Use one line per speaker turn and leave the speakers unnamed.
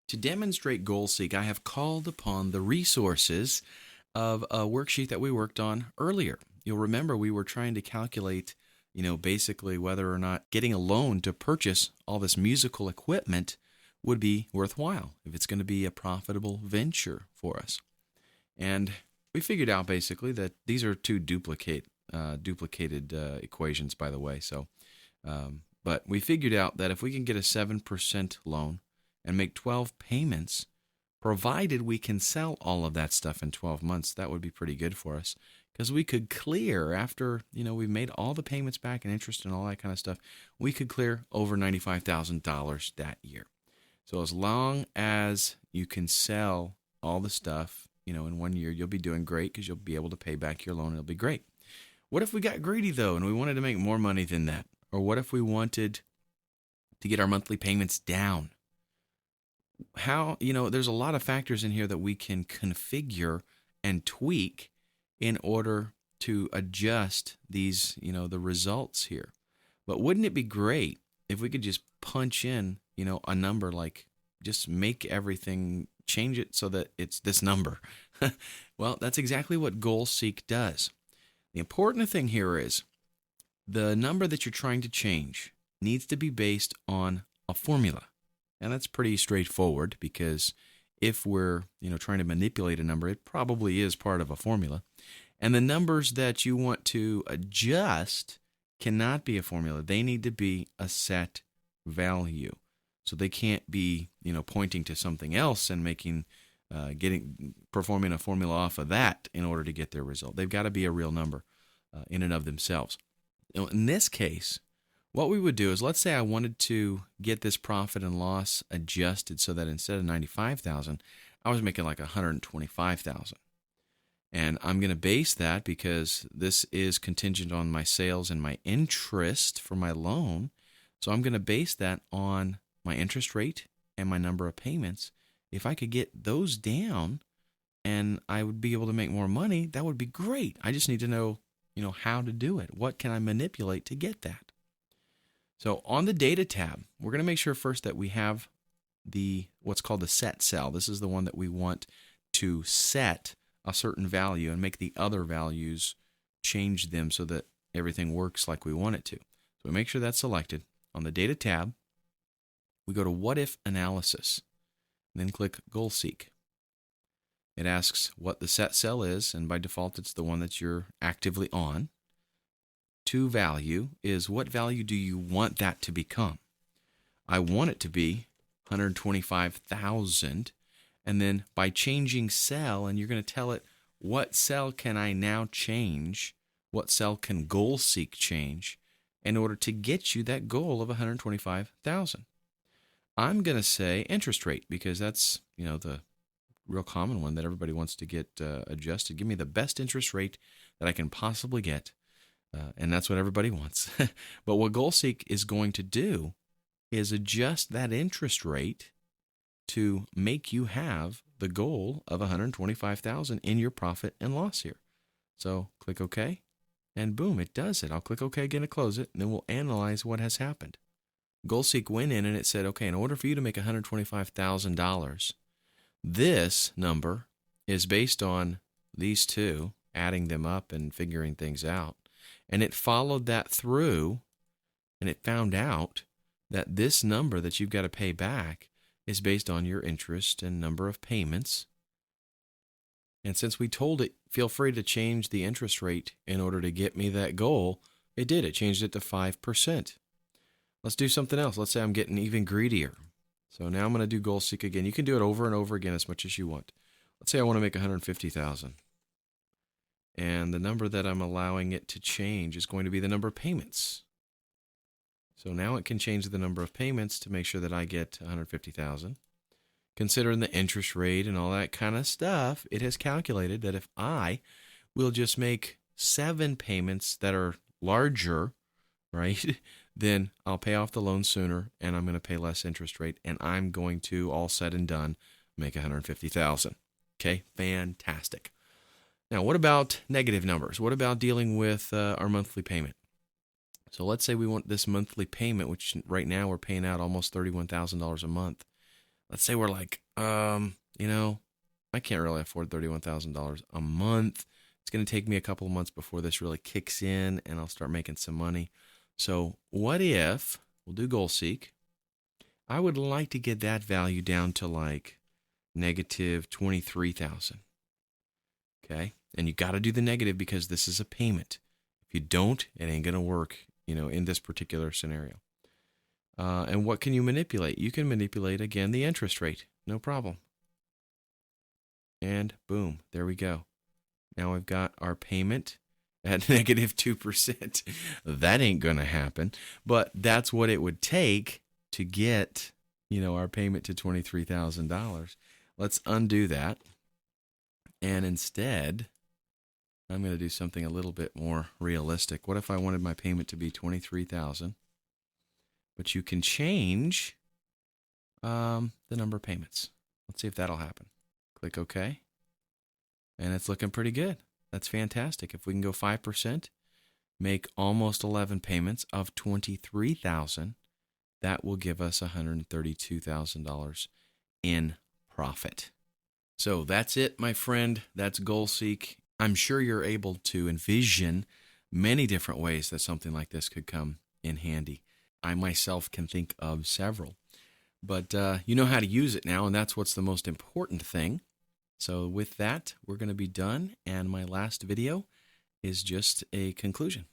To demonstrate GoalSeek, I have called upon the resources of a worksheet that we worked on earlier. You'll remember we were trying to calculate, basically whether or not getting a loan to purchase all this musical equipment would be worthwhile, if it's going to be a profitable venture for us. And we figured out basically that these are two duplicated equations, by the way. But we figured out that if we can get a 7% loan and make 12 payments, provided we can sell all of that stuff in 12 months, that would be pretty good for us, because we could clear after, we've made all the payments back and interest and all that kind of stuff, we could clear over $95,000 that year. So as long as you can sell all the stuff, in 1 year, you'll be doing great because you'll be able to pay back your loan. It'll be great. What if we got greedy, though, and we wanted to make more money than that? Or what if we wanted to get our monthly payments down? There's a lot of factors in here that we can configure and tweak in order to adjust these, the results here. But wouldn't it be great if we could just punch in, a number, like just make everything, change it so that it's this number? Well, that's exactly what GoalSeek does. The important thing here is the number that you're trying to change needs to be based on a formula. And that's pretty straightforward, because if we're, trying to manipulate a number, it probably is part of a formula. And the numbers that you want to adjust cannot be a formula. They need to be a set value. So they can't be, pointing to something else and performing a formula off of that in order to get their result. They've got to be a real number in and of themselves. In this case, what we would do is, let's say I wanted to get this profit and loss adjusted so that instead of 95,000, I was making like 125,000. And I'm going to base that, because this is contingent on my sales and my interest for my loan. So I'm going to base that on my interest rate and my number of payments. If I could get those down and I would be able to make more money, that would be great. I just need to know, how to do it. What can I manipulate to get that? So on the data tab, we're going to make sure first that we have what's called the set cell. This is the one that we want to set a certain value and make the other values, change them so that everything works like we want it to. So we make sure that's selected. On the data tab, we go to what if analysis, and then click GoalSeek. It asks what the set cell is, and by default, it's the one that you're actively on. To value is, what value do you want that to become? I want it to be 125,000. And then by changing cell, and you're going to tell it, what cell can I now change? What cell can GoalSeek change in order to get you that goal of 125,000? I'm going to say interest rate, because that's, the real common one that everybody wants to get adjusted. Give me the best interest rate that I can possibly get. And that's what everybody wants. But what GoalSeek is going to do is adjust that interest rate to make you have the goal of 125,000 in your profit and loss here. So click OK, and boom, it does it. I'll click OK again to close it, and then we'll analyze what has happened. GoalSeek went in and it said, okay, in order for you to make $125,000, this number is based on these two, adding them up and figuring things out. And it followed that through, and it found out that this number that you've got to pay back is based on your interest and number of payments. And since we told it, feel free to change the interest rate in order to get me that goal, it did. It changed it to 5%. Let's do something else. Let's say I'm getting even greedier. So now I'm going to do GoalSeek again. You can do it over and over again as much as you want. Let's say I want to make 150,000. And the number that I'm allowing it to change is going to be the number of payments. So now it can change the number of payments to make sure that I get 150,000. Considering the interest rate and all that kind of stuff, it has calculated that if I will just make 7 payments that are larger, right, then I'll pay off the loan sooner, and I'm going to pay less interest rate, and I'm going to, all said and done, make 150,000. Okay, fantastic. Now, what about negative numbers? What about dealing with our monthly payment? So let's say we want this monthly payment, which right now we're paying out almost $31,000 a month. let's say we're like, I can't really afford $31,000 a month. It's going to take me a couple of months before this really kicks in and I'll start making some money. So what if we'll do goal seek? I would like to get that value down to like negative 23,000. Okay. And you got to do the negative because this is a payment. If you don't, it ain't going to work, in this particular scenario. And what can you manipulate? You can manipulate, again, the interest rate. No problem. And boom, there we go. Now we've got our payment at negative 2%. That ain't going to happen. But that's what it would take to get, our payment to $23,000. Let's undo that. And instead, I'm going to do something a little bit more realistic. What if I wanted my payment to be $23,000? But you can change the number of payments. Let's see if that'll happen. Click OK. And it's looking pretty good. That's fantastic. If we can go 5%, make almost 11 payments of $23,000, that will give us $132,000 in profit. So that's it, my friend. That's GoalSeek. I'm sure you're able to envision many different ways that something like this could come in handy. I myself can think of several. But you know how to use it now, and that's what's the most important thing. So with that, we're going to be done, and my last video is just a conclusion.